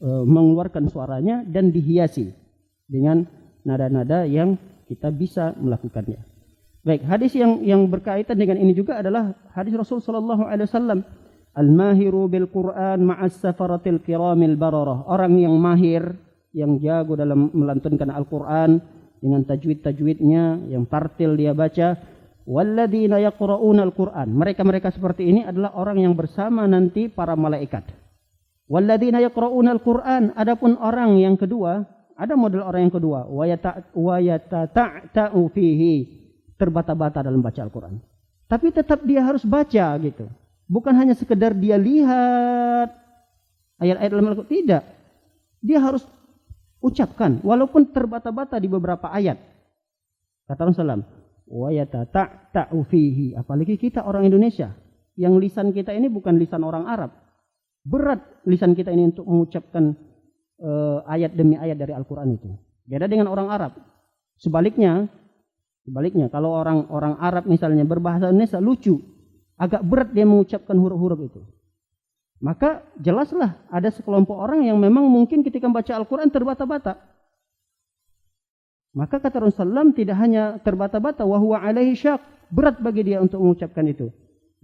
mengeluarkan suaranya dan dihiasi dengan nada-nada yang kita bisa melakukannya. Baik, hadis yang berkaitan dengan ini juga adalah hadis Rasul sallallahu alaihi wasallam, al-mahiru bil Qur'an ma'as safaratil kiramil bararah. Orang yang mahir, yang jago dalam melantunkan Al-Qur'an dengan tajwid-tajwidnya, yang tartil dia baca, walladzina yaqra'una al-Qur'an. Mereka-mereka seperti ini adalah orang yang bersama nanti para malaikat. Walladzina yaqra'una al-Qur'an. Adapun orang yang kedua, ada model orang yang kedua, wa yatata'u fihi, terbata-bata dalam baca Al-Qur'an. Tapi tetap dia harus baca gitu. Bukan hanya sekedar dia lihat ayat-ayat dalam Al-Qur'an, tidak. Dia harus ucapkan walaupun terbata-bata di beberapa ayat. Kata Rasulullah, wa yatata'u fihi. Apalagi kita orang Indonesia yang lisan kita ini bukan lisan orang Arab. Berat lisan kita ini untuk mengucapkan ayat demi ayat dari Al-Quran itu. Beda dengan orang Arab. Sebaliknya kalau orang Arab misalnya berbahasa Indonesia lucu, agak berat dia mengucapkan huruf-huruf itu. Maka jelaslah ada sekelompok orang yang memang mungkin ketika membaca Al-Quran terbata-bata. Maka kata Rasulullah tidak hanya terbata-bata, wa huwa alaihi syak, berat bagi dia untuk mengucapkan itu.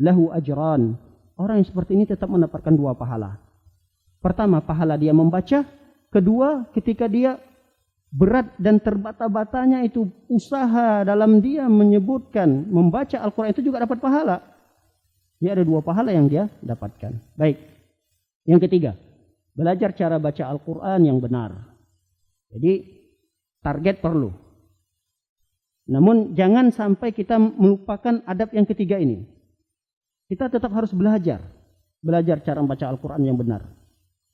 Lahu ajran. Orang yang seperti ini tetap mendapatkan 2 pahala. Pertama, pahala dia membaca. Kedua, ketika dia berat dan terbata-batanya itu usaha dalam dia menyebutkan, membaca Al-Quran itu juga dapat pahala. Dia ada 2 pahala yang dia dapatkan. Baik. Yang ketiga, belajar cara baca Al-Quran yang benar. Jadi, target perlu. Namun, jangan sampai kita melupakan adab yang ketiga ini. Kita tetap harus belajar. Belajar cara membaca Al-Quran yang benar.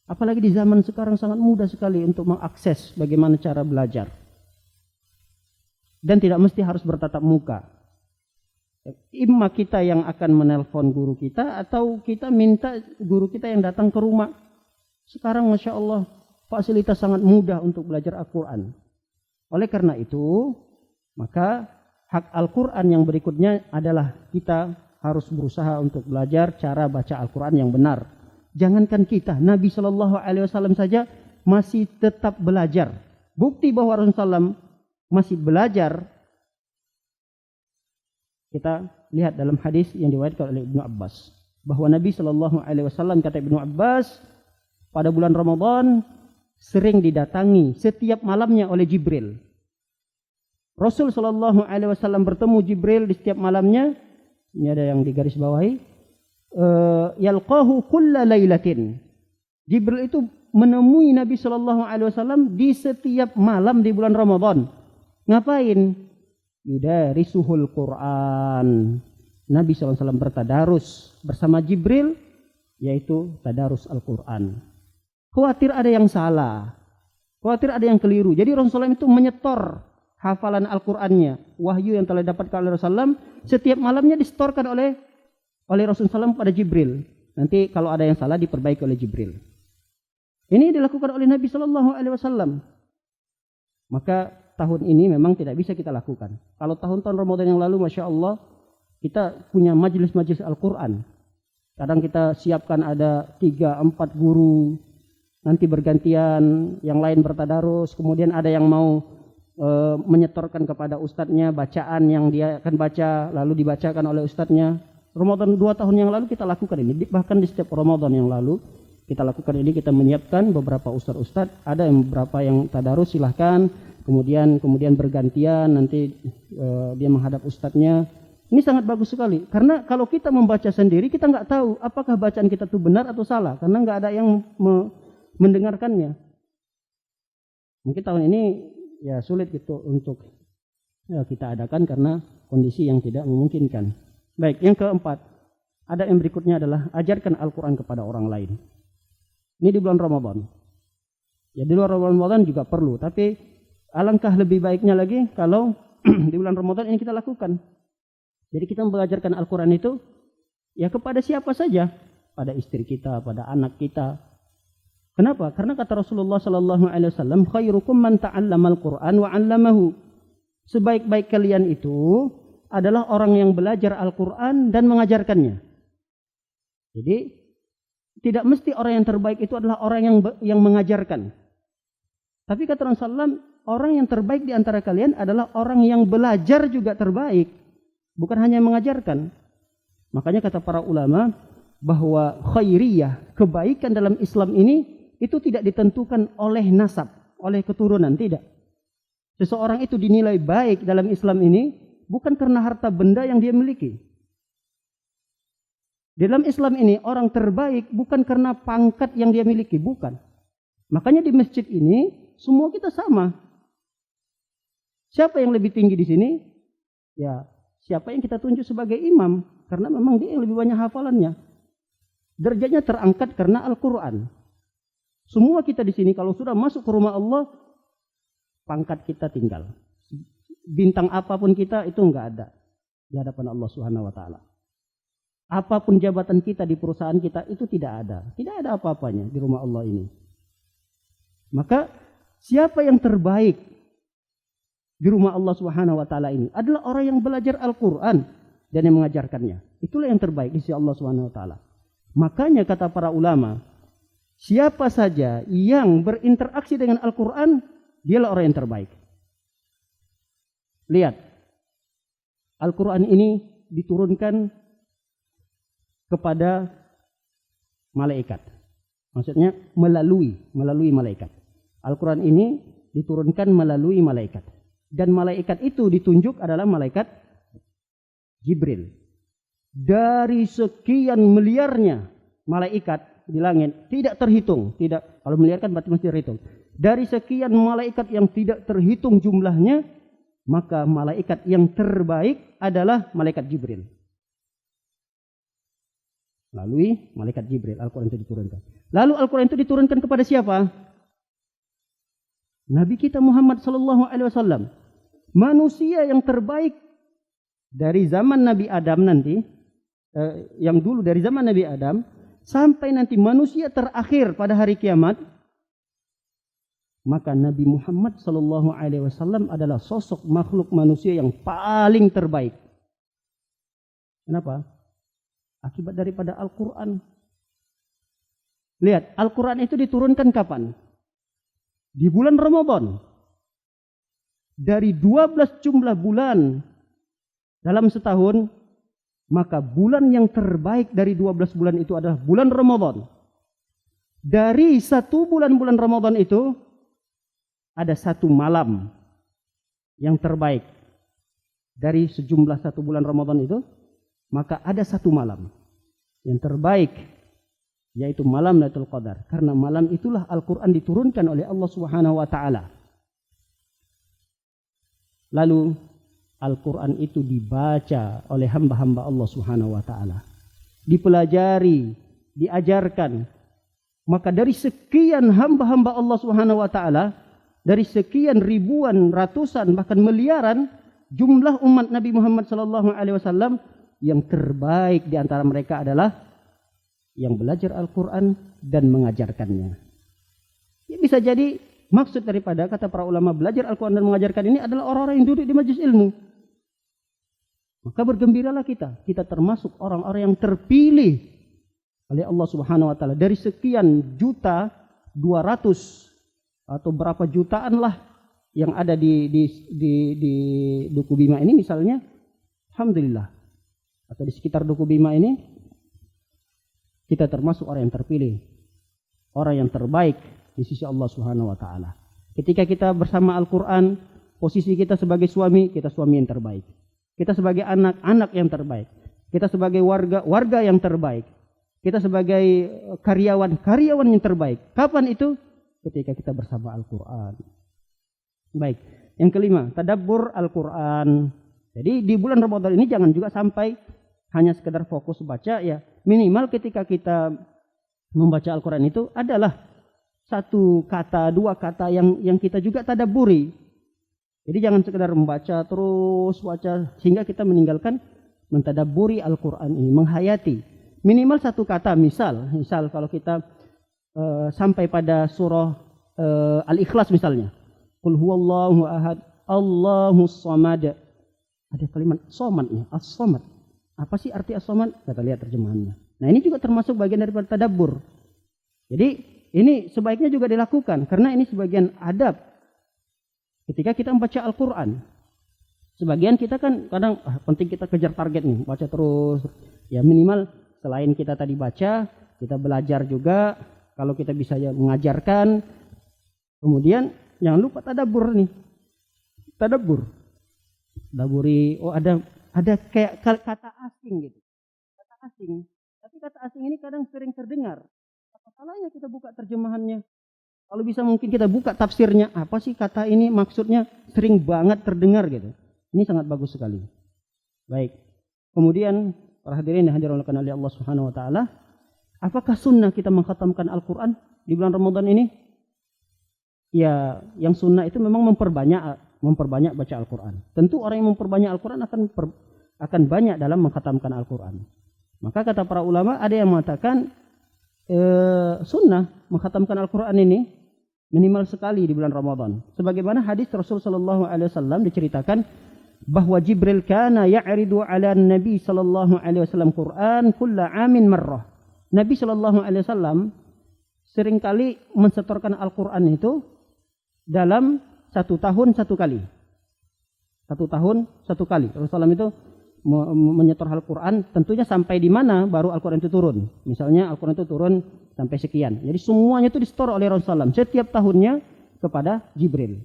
Apalagi di zaman sekarang sangat mudah sekali untuk mengakses bagaimana cara belajar. Dan tidak mesti harus bertatap muka. Imma kita yang akan menelpon guru kita atau kita minta guru kita yang datang ke rumah. Sekarang Masya Allah fasilitas sangat mudah untuk belajar Al-Quran. Oleh karena itu, maka hak Al-Quran yang berikutnya adalah kita harus berusaha untuk belajar cara baca Al-Quran yang benar. Jangankan kita, Nabi SAW saja masih tetap belajar. Bukti bahwa Rasulullah SAW masih belajar, kita lihat dalam hadis yang diriwayatkan oleh Ibnu Abbas. Bahwa Nabi SAW, kata Ibnu Abbas, pada bulan Ramadan sering didatangi setiap malamnya oleh Jibril. Rasul SAW bertemu Jibril di setiap malamnya. Ini ada yang digaris bawahi. Yalqahu kulla lailatin. Jibril itu menemui Nabi SAW di setiap malam di bulan Ramadan. Ngapain? Yudarisuhul Quran. Nabi SAW bertadarus bersama Jibril, yaitu tadarus Al-Quran. Khawatir ada yang salah, khawatir ada yang keliru. Jadi Rasulullah itu menyetor hafalan Al-Qurannya, wahyu yang telah dapatkan oleh Rasulullah, setiap malamnya disetorkan oleh Rasulullah SAW pada Jibril. Nanti kalau ada yang salah diperbaiki oleh Jibril. Ini dilakukan oleh Nabi SAW. Maka tahun ini memang tidak bisa kita lakukan. Kalau tahun-tahun Ramadan yang lalu, Masya Allah, kita punya majelis-majelis Al-Quran. Kadang kita siapkan ada 3-4 guru, nanti bergantian, yang lain bertadarus, kemudian ada yang mau menyetorkan kepada ustadznya bacaan yang dia akan baca, lalu dibacakan oleh ustadznya. Ramadan 2 tahun yang lalu kita lakukan ini, bahkan di setiap Ramadan yang lalu kita lakukan ini, kita menyiapkan beberapa ustadz-ustadz, ada yang beberapa yang tadarus silahkan, kemudian bergantian, nanti dia menghadap ustadznya. Ini sangat bagus sekali, karena kalau kita membaca sendiri kita nggak tahu apakah bacaan kita itu benar atau salah, karena nggak ada yang mendengarkannya. Mungkin tahun ini ya sulit gitu untuk kita adakan karena kondisi yang tidak memungkinkan. Baik, yang keempat, ada yang berikutnya adalah ajarkan Al-Quran kepada orang lain. Ini di bulan Ramadan. Ya di luar Ramadan juga perlu, tapi alangkah lebih baiknya lagi kalau di bulan Ramadan ini kita lakukan. Jadi kita mengajarkan Al-Quran itu ya kepada siapa saja, pada istri kita, pada anak kita. Kenapa? Karena kata Rasulullah SAW, khairukum man ta'allamal Qur'an wa 'allamahu. Sebaik-baik kalian itu adalah orang yang belajar Al-Quran dan mengajarkannya. Jadi tidak mesti orang yang terbaik itu adalah orang yang mengajarkan. Tapi kata Rasulullah, orang yang terbaik di antara kalian adalah orang yang belajar juga terbaik. bukan hanya mengajarkan. Makanya kata para ulama bahwa khairiyah, kebaikan dalam Islam ini itu tidak ditentukan oleh nasab, oleh keturunan, tidak. Seseorang itu dinilai baik dalam Islam ini bukan karena harta benda yang dia miliki. Dalam Islam ini orang terbaik bukan karena pangkat yang dia miliki, bukan. Makanya di masjid ini semua kita sama. Siapa yang lebih tinggi di sini? Ya, siapa yang kita tunjuk sebagai imam, karena memang dia yang lebih banyak hafalannya. Derajatnya terangkat karena Al-Quran. Semua kita di sini kalau sudah masuk ke rumah Allah, pangkat kita tinggal. Bintang apapun kita itu enggak ada di hadapan Allah Subhanahu wa taala. Apapun jabatan kita di perusahaan kita itu tidak ada. Tidak ada apa-apanya di rumah Allah ini. Maka siapa yang terbaik di rumah Allah Subhanahu wa taala ini adalah orang yang belajar Al-Qur'an dan yang mengajarkannya. Itulah yang terbaik di sisi Allah Subhanahu wa taala. Makanya kata para ulama, siapa saja yang berinteraksi dengan Al-Qur'an, dialah orang yang terbaik. Lihat, Al-Qur'an ini diturunkan kepada malaikat. Maksudnya melalui malaikat. Al-Quran ini diturunkan melalui malaikat. Dan malaikat itu ditunjuk adalah malaikat Jibril. Dari sekian miliarnya malaikat di langit tidak terhitung. Tidak, kalau miliar kan berarti mesti terhitung. Dari sekian malaikat yang tidak terhitung jumlahnya, maka malaikat yang terbaik adalah malaikat Jibril. Melalui malaikat Jibril Al-Quran itu diturunkan. Lalu Al-Quran itu diturunkan kepada siapa? Nabi kita Muhammad sallallahu alaihi wasallam. Manusia yang terbaik dari zaman Nabi Adam nanti, yang dulu dari zaman Nabi Adam sampai nanti manusia terakhir pada hari kiamat, maka Nabi Muhammad sallallahu alaihi wasallam adalah sosok makhluk manusia yang paling terbaik. Kenapa? Akibat daripada Al-Quran. Lihat, Al-Quran itu diturunkan kapan? Di bulan Ramadan. Dari 12 jumlah bulan dalam setahun, maka bulan yang terbaik dari 12 bulan itu adalah bulan Ramadan. Dari satu bulan-bulan Ramadan itu, ada satu malam yang terbaik. Dari sejumlah satu bulan Ramadan itu, maka ada satu malam yang terbaik, yaitu malam Lailatul Qadar. Karena malam itulah Al-Quran diturunkan oleh Allah Subhanahu wa taala. Lalu Al-Quran itu dibaca oleh hamba-hamba Allah Subhanahu wa taala. Dipelajari, diajarkan. Maka dari sekian hamba-hamba Allah Subhanahu wa taala, dari sekian ribuan, ratusan, bahkan miliaran jumlah umat Nabi Muhammad sallallahu alaihi wasallam, yang terbaik di antara mereka adalah yang belajar Al-Quran dan mengajarkannya. Ya, bisa jadi maksud daripada kata para ulama belajar Al-Quran dan mengajarkan ini adalah orang-orang yang duduk di majelis ilmu. Maka bergembiralah kita. Kita termasuk orang-orang yang terpilih oleh Allah Subhanahu wa taala dari sekian juta 200 atau berapa jutaan lah yang ada di Duku Bima ini misalnya. Alhamdulillah. Atau di sekitar Duku Bima ini, kita termasuk orang yang terpilih, orang yang terbaik di sisi Allah Subhanahu wa taala. Ketika kita bersama Al-Quran, posisi kita sebagai suami, kita suami yang terbaik. Kita sebagai anak, anak yang terbaik. Kita sebagai warga, warga yang terbaik. Kita sebagai karyawan, karyawan yang terbaik. Kapan itu? Ketika kita bersama Al-Quran. Baik. Yang kelima, tadabbur Al-Quran. Jadi di bulan Ramadan ini jangan juga sampai hanya sekedar fokus baca, ya. Minimal ketika kita membaca Al-Quran itu adalah satu kata, dua kata yang kita juga tadabburi. Jadi jangan sekedar membaca terus baca sehingga kita meninggalkan mentadabburi Al-Quran ini, menghayati. Minimal satu kata, misal kalau kita sampai pada surah Al-Ikhlas misalnya. Qul huwallahu ahad, Allahus samad. Ada kalimat somadnya, as-somad. Apa sih arti as-somad? Kita lihat terjemahannya. Nah, ini juga termasuk bagian daripada tadabbur. Jadi ini sebaiknya juga dilakukan karena ini sebagian adab ketika kita membaca Al-Quran. Sebagian kita kan kadang penting kita kejar target nih, baca terus. Ya minimal selain kita tadi baca, kita belajar juga. Kalau kita bisa ya mengajarkan. Kemudian jangan lupa tadabbur nih. Tadabbur. Tadabburi, oh ada kayak kata asing gitu. Kata asing. Tapi kata asing ini kadang sering terdengar. Apa salahnya kita buka terjemahannya? Kalau bisa mungkin kita buka tafsirnya. Apa sih kata ini maksudnya? Sering banget terdengar gitu. Ini sangat bagus sekali. Baik. Kemudian para hadirin yang hadirkan oleh Allah Subhanahu wa taala, apakah sunnah kita mengkhatamkan Al-Qur'an di bulan Ramadan ini? Ya, yang sunnah itu memang memperbanyak baca Al-Qur'an. Tentu orang yang memperbanyak Al-Qur'an akan banyak dalam mengkhatamkan Al-Qur'an. Maka kata para ulama ada yang mengatakan sunnah mengkhatamkan Al-Qur'an ini minimal sekali di bulan Ramadan. Sebagaimana hadis Rasul sallallahu alaihi wasallam diceritakan bahwa Jibril kana ya'ridu 'ala Nabi sallallahu alaihi wasallam Quran kulla 'amin marrah. Nabi sallallahu alaihi wasallam seringkali mensetorkan Al-Qur'an itu dalam 1 tahun 1 kali. 1 tahun 1 kali. Rasulullah itu menyetor Al-Qur'an tentunya sampai di mana baru Al-Qur'an itu turun. Misalnya Al-Qur'an itu turun sampai sekian. Jadi semuanya itu disetor oleh Rasulullah setiap tahunnya kepada Jibril.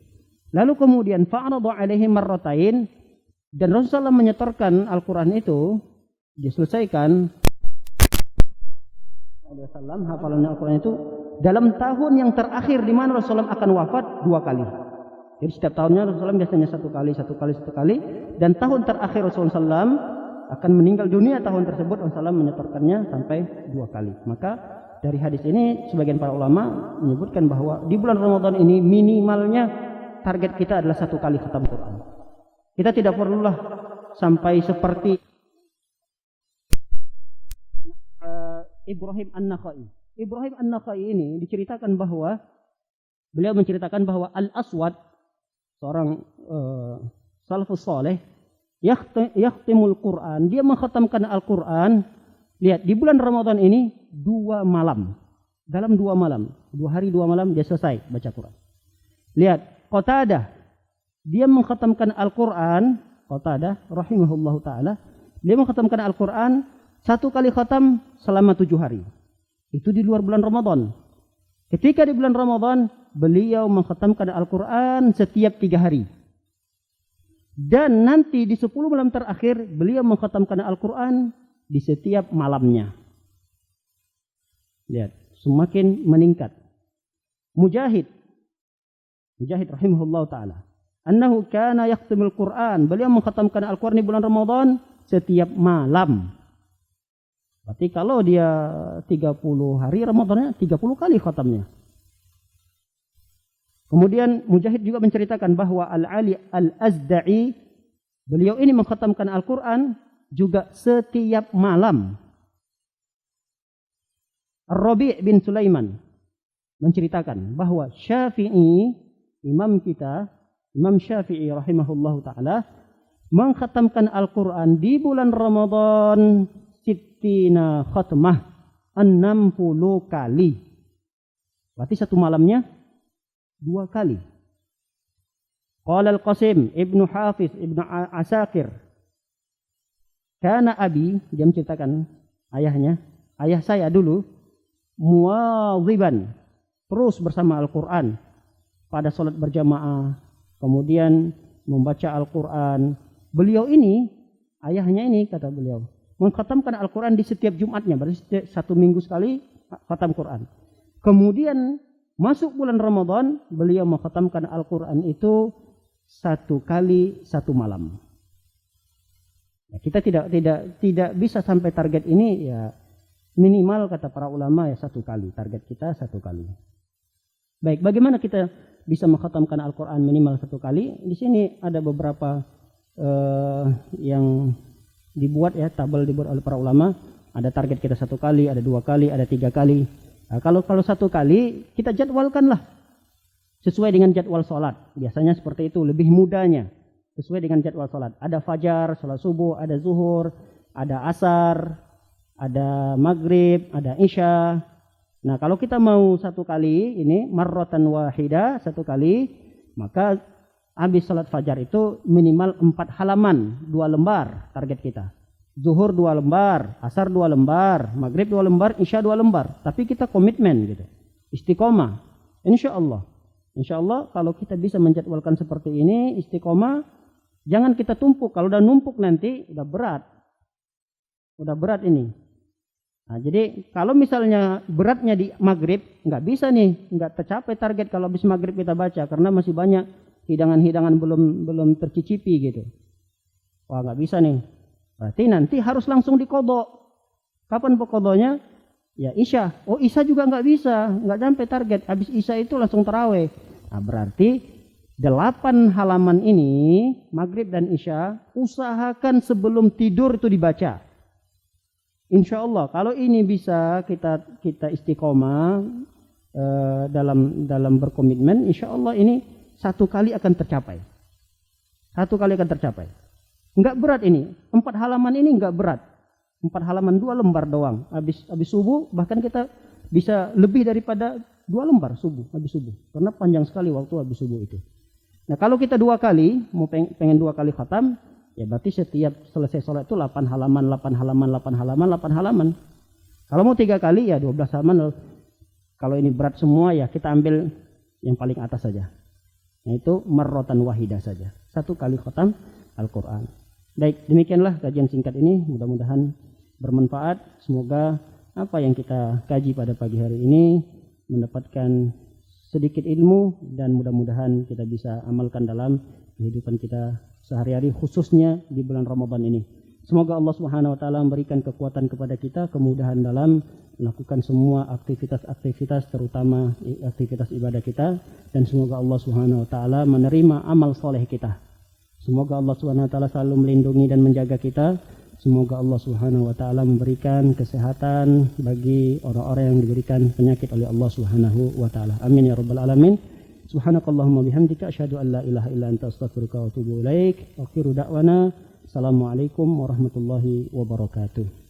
Lalu kemudian fa'aradu 'alaihi marratain, dan Rasulullah menyetorkan Al-Qur'an itu diselesaikan Rasulullah hafalannya Al-Qur'an itu dalam tahun yang terakhir di mana Rasulullah akan wafat 2 kali. Jadi setiap tahunnya Rasulullah biasanya 1 kali, dan tahun terakhir Rasulullah SAW akan meninggal dunia tahun tersebut Rasulullah menyetorkannya sampai 2 kali. Maka dari hadis ini sebagian para ulama menyebutkan bahwa di bulan Ramadan ini minimalnya target kita adalah 1 kali khatam Quran. Kita tidak perlulah sampai seperti Ibrahim An-Nakhai. Ibrahim An-Nakhai ini diceritakan bahwa beliau menceritakan bahwa Al-Aswad, seorang salafus saleh, yakhtimul Quran, dia mengkhatamkan Al-Quran. Lihat, di bulan Ramadan ini 2 malam. Dalam 2 malam, 2 hari 2 malam dia selesai baca Quran. Lihat, Qatadah, dia mengkhatamkan Al-Quran. Qatadah rahimahullahu ta'ala, dia mengkhatamkan Al-Quran 1 kali khatam selama 7 hari. Itu di luar bulan Ramadan. Ketika di bulan Ramadan, beliau mengkhatamkan Al-Quran setiap 3 hari. Dan nanti di 10 malam terakhir, beliau mengkhatamkan Al-Quran di setiap malamnya. Lihat, semakin meningkat. Mujahid rahimahullah ta'ala, annahu kana yakhtimul Quran, beliau mengkhatamkan Al-Quran di bulan Ramadan setiap malam. Berarti kalau dia 30 hari Ramadannya 30 kali khatamnya. Kemudian Mujahid juga menceritakan bahwa Al-Ali Al-Azda'i, beliau ini mengkhatamkan Al-Quran juga setiap malam. Ar-Rabi' bin Sulaiman menceritakan bahwa Syafi'i, imam kita, Imam Syafi'i rahimahullahu ta'ala, mengkhatamkan Al-Quran di bulan Ramadan sittina khatmah, 60 kali. Berarti 1 malamnya 2 kali. Qala Al-Qasim Ibnu Hafiz Ibnu Asakir, kana abi, dia menceritakan ayah saya dulu muwadhiban, terus bersama Al-Quran pada salat berjamaah, kemudian membaca Al-Quran. Beliau ini, ayahnya ini, kata beliau, mengkhatamkan Al-Quran di setiap Jumatnya, berarti 1 minggu sekali khatam Quran. Kemudian masuk bulan Ramadan, beliau mengkhatamkan Al-Quran itu 1 kali 1 malam. Ya, kita tidak bisa sampai target ini, ya minimal kata para ulama ya 1 kali. Target kita 1 kali. Baik, bagaimana kita bisa mengkhatamkan Al-Quran minimal 1 kali? Di sini ada beberapa yang dibuat ya, tabel dibuat oleh para ulama. Ada target kita 1 kali, ada 2 kali, ada 3 kali. Nah, kalau 1 kali kita jadwalkanlah sesuai dengan jadwal sholat. Biasanya seperti itu, lebih mudahnya sesuai dengan jadwal sholat. Ada fajar, sholat subuh, ada zuhur, ada asar, ada maghrib, ada isya. Nah, kalau kita mau 1 kali ini marratan wahida, 1 kali, maka habis salat fajar itu minimal 4 halaman, 2 lembar target kita. Zuhur 2 lembar, asar 2 lembar, maghrib 2 lembar, isya 2 lembar. Tapi kita komitmen gitu. Istiqomah. Insya Allah kalau kita bisa menjadwalkan seperti ini, istiqomah, jangan kita tumpuk. Kalau udah numpuk nanti udah berat. Udah berat ini. Nah, jadi kalau misalnya beratnya di maghrib, nggak bisa nih, nggak tercapai target kalau habis maghrib kita baca karena masih banyak hidangan-hidangan belum tercicipi gitu. Wah, nggak bisa nih. Berarti nanti harus langsung diqadha. Kapan qadhanya? Ya isya. Oh, isya juga nggak bisa, nggak sampai target. Habis isya itu langsung tarawih. Nah, berarti 8 halaman ini maghrib dan isya usahakan sebelum tidur itu dibaca. Insya Allah kalau ini bisa kita istiqomah dalam berkomitmen, insya Allah ini 1 kali akan tercapai. 1 kali akan tercapai. Enggak berat ini. 4 halaman ini enggak berat. 4 halaman 2 lembar doang. Habis subuh bahkan kita bisa lebih daripada 2 lembar habis subuh. Karena panjang sekali waktu habis subuh itu. Nah kalau kita 2 kali, mau pengen 2 kali khatam, ya berarti setiap selesai sholat itu 8 halaman. Kalau mau 3 kali ya 12 halaman. Kalau ini berat semua ya kita ambil yang paling atas saja. Nah itu marratan wahidah saja. 1 kali khatam Al-Quran. Baik, demikianlah kajian singkat ini. Mudah-mudahan bermanfaat. Semoga apa yang kita kaji pada pagi hari ini mendapatkan sedikit ilmu dan mudah-mudahan kita bisa amalkan dalam kehidupan kita sehari-hari, khususnya di bulan Ramadan ini. Semoga Allah Subhanahu wa taala memberikan kekuatan kepada kita, kemudahan dalam melakukan semua aktivitas terutama aktivitas ibadah kita, dan semoga Allah Subhanahu wa taala menerima amal soleh kita. Semoga Allah Subhanahu wa taala selalu melindungi dan menjaga kita. Semoga Allah Subhanahu wa taala memberikan kesehatan bagi orang-orang yang diberikan penyakit oleh Allah Subhanahu wa taala. Amin ya rabbal alamin. Subhanakallahumma bihamdika asyhadu an la ilaha illa anta astaghfiruka wa atubu ilaik. Akhiru da'wana. Assalamualaikum warahmatullahi wabarakatuh.